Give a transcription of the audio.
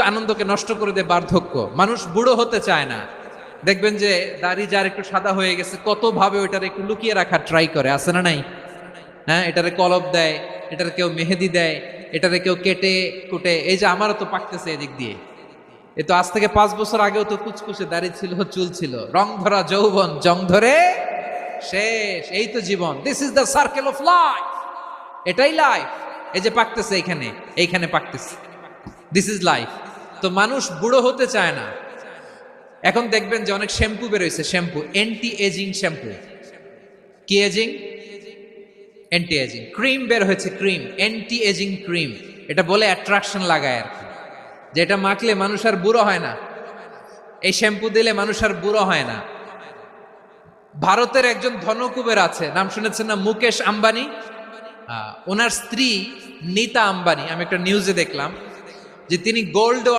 আনন্দকে নষ্ট করে দেয় বার্ধক্য। মানুষ বুড়ো হতে চায় না। দেখবেন যে দাড়ি যার একটু সাদা হয়ে গেছে কত ভাবে ওইটার একটু লুকিয়ে রাখার ট্রাই করে, আছে না নাই? হ্যাঁ, এটারে কলপ দেয়, এটারে কেউ মেহেদি দেয়, এটারে কেউ কেটে কুটে। এই যে আমারও তো পাকতেছে এদিক দিয়ে। এ তো আজ থেকে 5 বছর আগেও তো কুচকুচে দাড়ি ছিল, চুল ছিল, রং ধরা যৌবন জং ধরে শেষ। এই তো জীবন, this is the circle of life. এটাই লাইফ। এই যে পাকতেছে এইখানে, এইখানে পাকতেছে, দিস ইজ লাইফ। তো মানুষ বুড়ো হতে চায় না। এখন দেখবেন যে অনেক শ্যাম্পু বেরোইছে, শ্যাম্পু অ্যান্টি এজিং শ্যাম্পু। কি এজিং? Anti ageing. ক্রিম বের হয়েছে, ক্রিম অ্যান্টি এজিং ক্রিম। এটা বলে অ্যাট্রাকশন লাগায় আর কি, যে এটা মাখলে মানুষ আর বুড়ো হয় না, এই শ্যাম্পু দিলে মানুষ আর বুড়ো হয় না। ভারতের একজন ধনকুবের আছে, নাম শুনেছেন না? মুকেশ আম্বানি। ওনার স্ত্রী নীতা আম্বানি, আমি একটা নিউজে দেখলাম যে তিনি গোল্ড